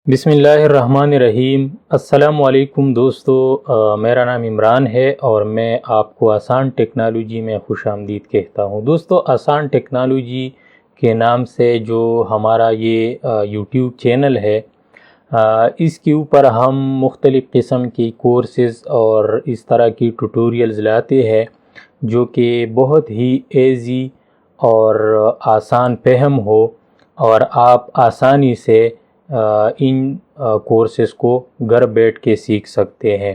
बिस्मिल्लाहिर्रहमानिर्रहीम। अस्सलाम वालेकुम दोस्तों, मेरा नाम इमरान है और मैं आपको आसान टेक्नोलॉजी में खुशामदीद कहता हूँ। दोस्तों, आसान टेक्नोलॉजी के नाम से जो हमारा ये यूट्यूब चैनल है, इसके ऊपर हम मुख्तलिफ़ किस्म की कोर्सेज़ और इस तरह की ट्यूटोरियल्स लाते हैं जो कि बहुत ही ईज़ी और आसान फहम हो और आप आसानी से इन कोर्सेज़ को घर बैठ के सीख सकते हैं।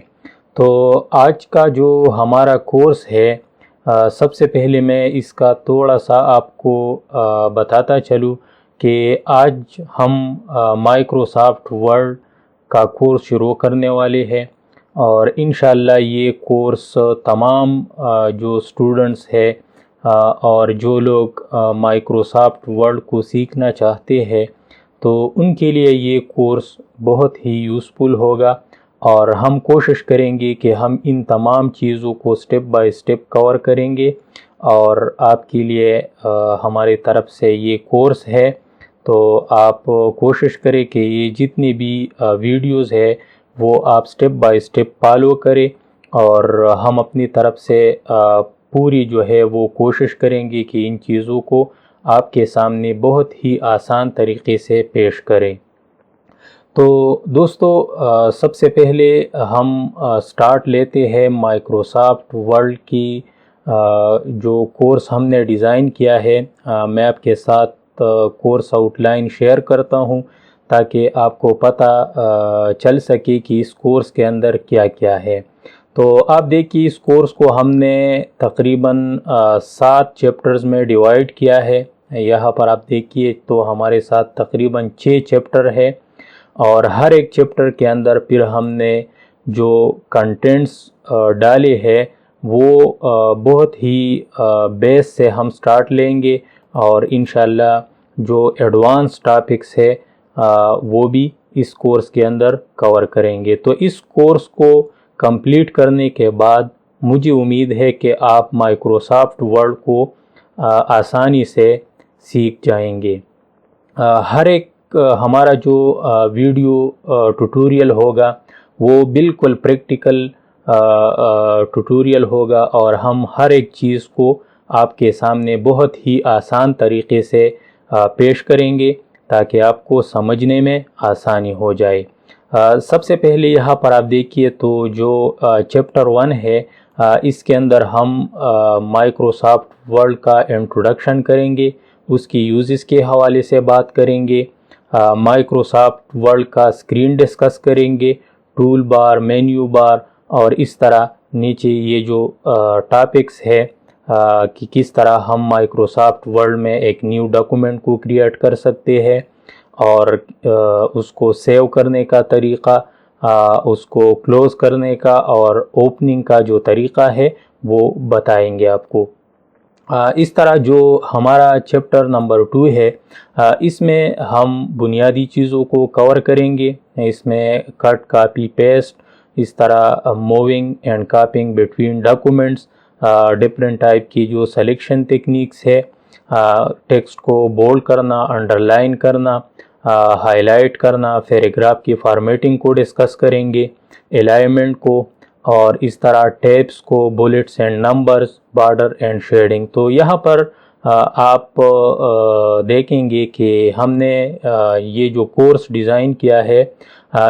तो आज का जो हमारा कोर्स है, सबसे पहले मैं इसका थोड़ा सा आपको बताता चलूँ कि आज हम माइक्रोसॉफ्ट वर्ड का कोर्स शुरू करने वाले हैं और इंशाअल्लाह ये कोर्स तमाम जो स्टूडेंट्स है और जो लोग माइक्रोसॉफ्ट वर्ड को सीखना चाहते हैं तो उनके लिए ये कोर्स बहुत ही यूज़फुल होगा और हम कोशिश करेंगे कि हम इन तमाम चीज़ों को स्टेप बाय स्टेप कवर करेंगे और आपके लिए हमारे तरफ से ये कोर्स है। तो आप कोशिश करें कि ये जितनी भी वीडियोस है वो आप स्टेप बाय स्टेप फॉलो करें और हम अपनी तरफ से पूरी जो है वो कोशिश करेंगे कि इन चीज़ों को आपके सामने बहुत ही आसान तरीके से पेश करें। तो दोस्तों, सबसे पहले हम स्टार्ट लेते हैं माइक्रोसॉफ्ट वर्ड की जो कोर्स हमने डिज़ाइन किया है। मैं आपके साथ कोर्स आउटलाइन शेयर करता हूं ताकि आपको पता चल सके कि इस कोर्स के अंदर क्या क्या है। तो आप देखिए, इस कोर्स को हमने तकरीबन 7 चैप्टर्स में डिवाइड किया है। यहाँ पर आप देखिए तो हमारे साथ तकरीबन 6 चैप्टर है और हर एक चैप्टर के अंदर फिर हमने जो कंटेंट्स डाले हैं वो बहुत ही बेस से हम स्टार्ट लेंगे और इंशाल्लाह जो एडवांस टॉपिक्स है वो भी इस कोर्स के अंदर कवर करेंगे। तो इस कोर्स को कंप्लीट करने के बाद मुझे उम्मीद है कि आप माइक्रोसॉफ्ट वर्ड को आसानी से सीख जाएंगे। हर एक हमारा जो वीडियो ट्यूटोरियल होगा वो बिल्कुल प्रैक्टिकल ट्यूटोरियल होगा और हम हर एक चीज़ को आपके सामने बहुत ही आसान तरीके से पेश करेंगे ताकि आपको समझने में आसानी हो जाए। सबसे पहले यहाँ पर आप देखिए तो जो चैप्टर 1 है, इसके अंदर हम माइक्रोसॉफ्ट वर्ड का इंट्रोडक्शन करेंगे, उसकी यूज़ेस के हवाले से बात करेंगे, माइक्रोसॉफ्ट वर्ड का स्क्रीन डिस्कस करेंगे, टूल बार, मेन्यू बार और इस तरह नीचे ये जो टॉपिक्स है कि किस तरह हम माइक्रोसॉफ्ट वर्ड में एक न्यू डॉक्यूमेंट को क्रिएट कर सकते हैं और उसको सेव करने का तरीक़ा, उसको क्लोज़ करने का और ओपनिंग का जो तरीक़ा है वो बताएंगे आपको। इस तरह जो हमारा चैप्टर नंबर 2 है, इसमें हम बुनियादी चीज़ों को कवर करेंगे। इसमें कट, कॉपी, पेस्ट, इस तरह moving and copying between documents, different type की जो सिलेक्शन टेक्निक्स है, टेक्स्ट को बोल्ड करना, अंडरलाइन करना, हाईलाइट करना, पैराग्राफ की फॉर्मेटिंग को डिस्कस करेंगे, अलाइनमेंट को और इस तरह टैब्स को, bullets and numbers, border and shading. तो यहाँ पर आप देखेंगे कि हमने ये जो कोर्स डिज़ाइन किया है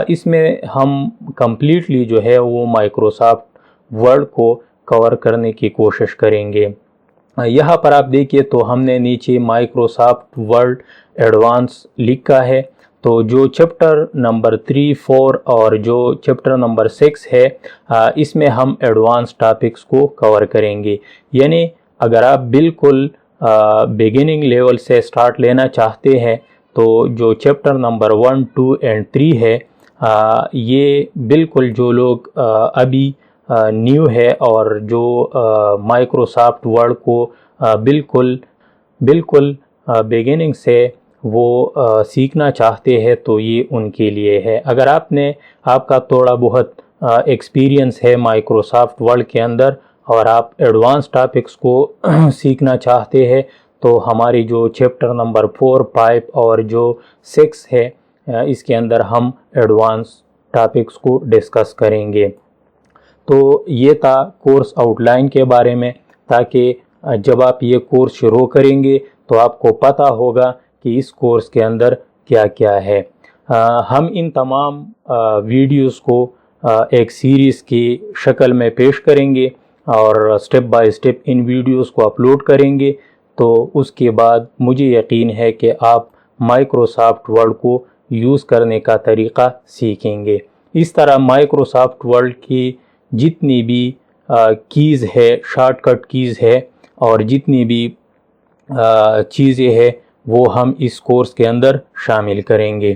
इसमें हम कम्प्लीटली जो है वो माइक्रोसॉफ्ट वर्ड को कवर करने की कोशिश करेंगे। यहाँ पर आप देखिए तो हमने नीचे माइक्रोसॉफ्ट वर्ड एडवांस लिखा है। तो जो चैप्टर नंबर 3, 4 और जो चैप्टर नंबर 6 है, इसमें हम एडवांस टॉपिक्स को कवर करेंगे। यानी अगर आप बिल्कुल बिगिनिंग लेवल से स्टार्ट लेना चाहते हैं तो जो चैप्टर नंबर 1, 2 एंड 3 है, ये बिल्कुल जो लोग अभी न्यू है और जो माइक्रोसॉफ्ट वर्ड को बिल्कुल बिगिनिंग से वो सीखना चाहते हैं तो ये उनके लिए है। अगर आपका थोड़ा बहुत एक्सपीरियंस है माइक्रोसॉफ्ट वर्ड के अंदर और आप एडवांस टॉपिक्स को सीखना चाहते हैं तो हमारी जो चैप्टर नंबर 4, 5 और जो 6 है اس کے اندر ہم ایڈوانس ٹاپکس کو ڈسکس کریں گے۔ تو یہ تھا کورس آؤٹ لائن کے بارے میں، تاکہ جب آپ یہ کورس شروع کریں گے تو آپ کو پتہ ہوگا کہ اس کورس کے اندر کیا کیا ہے۔ ہم ان تمام ویڈیوز کو ایک سیریز کی شکل میں پیش کریں گے اور step by step in videos کو اپلوڈ کریں گے، تو اس کے بعد مجھے یقین ہے کہ آپ مائکروسافٹ ورڈ کو یوز کرنے کا طریقہ سیکھیں گے۔ اس طرح مائکروسافٹ ورڈ کی جتنی بھی کیز ہے، شارٹ کٹ کیز ہے اور جتنی بھی چیزیں ہیں وہ ہم اس کورس کے اندر شامل کریں گے۔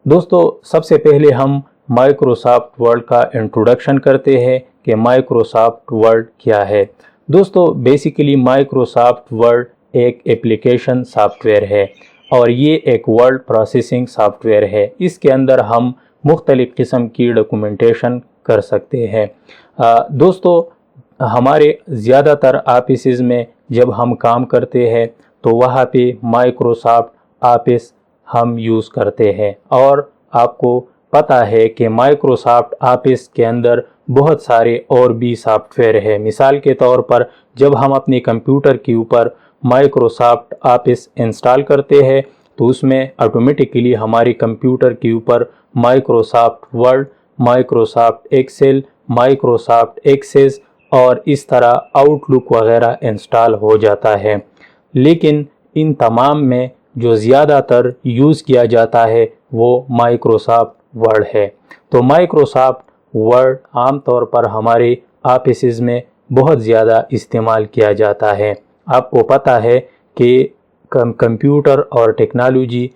دوستو، سب سے پہلے ہم مائکروسافٹ ورڈ کا انٹروڈکشن کرتے ہیں کہ مائکروسافٹ ورڈ کیا ہے۔ دوستو، بیسیکلی مائکروسافٹ ورڈ ایک ایپلیکیشن سافٹ ویئر ہے اور یہ ایک ورڈ پروسیسنگ سافٹ ویئر ہے۔ اس کے اندر ہم مختلف قسم کی ڈاکومنٹیشن کر سکتے ہیں۔ دوستو، ہمارے زیادہ تر آفیسز میں جب ہم کام کرتے ہیں تو وہاں پہ مائکروسافٹ آفس ہم یوز کرتے ہیں، اور آپ کو پتہ ہے کہ مائکروسافٹ آفس کے اندر بہت سارے اور بھی سافٹ ویئر ہے۔ مثال کے طور پر جب ہم اپنے کمپیوٹر کے اوپر مائکروسافٹ آفس انسٹال کرتے ہیں تو اس میں آٹومیٹکلی ہمارے کمپیوٹر کے اوپر Microsoft Word, Microsoft Excel, Microsoft Access اور اس طرح آؤٹ لک وغیرہ انسٹال ہو جاتا ہے۔ لیکن ان تمام میں جو زیادہ تر یوز کیا جاتا ہے وہ مائکروسافٹ ورڈ ہے۔ تو مائکروسافٹ ورڈ عام طور پر ہمارے آفیسز میں بہت زیادہ استعمال کیا جاتا ہے۔ آپ کو پتہ ہے کہ کمپیوٹر اور ٹیکنالوجی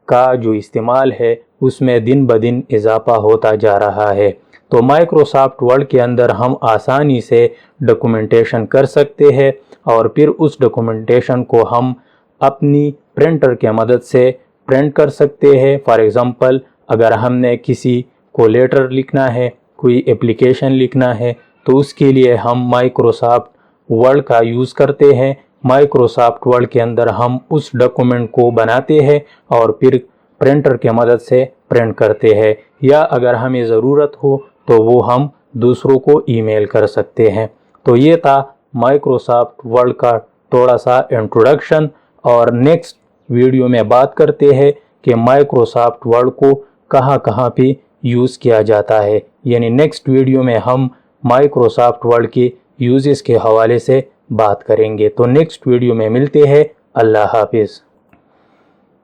کا جو استعمال ہے اس میں دن بدن اضافہ ہوتا جا رہا ہے۔ تو مائکروسافٹ ورڈ کے اندر ہم آسانی سے ڈاکومنٹیشن کر سکتے ہیں اور پھر اس ڈاکومنٹیشن کو ہم اپنی پرنٹر کے مدد سے پرنٹ کر سکتے ہیں۔ فار ایگزامپل، اگر ہم نے کسی کو لیٹر لکھنا ہے، کوئی اپلیکیشن لکھنا ہے، تو اس کے لیے ہم مائکروسافٹ ورڈ کا یوز کرتے ہیں۔ مائکروسافٹ ورڈ کے اندر ہم اس ڈاکومنٹ کو بناتے ہیں اور پھر پرنٹر کے مدد سے پرنٹ کرتے ہیں، یا اگر ہمیں ضرورت ہو تو وہ ہم دوسروں کو ای میل کر سکتے ہیں۔ تو یہ تھا مائکروسافٹ ورڈ کا تھوڑا سا انٹروڈکشن، اور نیکسٹ ویڈیو میں بات کرتے ہیں کہ مائکروسافٹ ورڈ کو کہاں کہاں پہ یوز کیا جاتا ہے۔ یعنی نیکسٹ ویڈیو میں ہم مائکروسافٹ ورڈ کے یوزز کے حوالے سے بات کریں گے۔ تو نیکسٹ ویڈیو میں ملتے ہیں۔ اللہ حافظ۔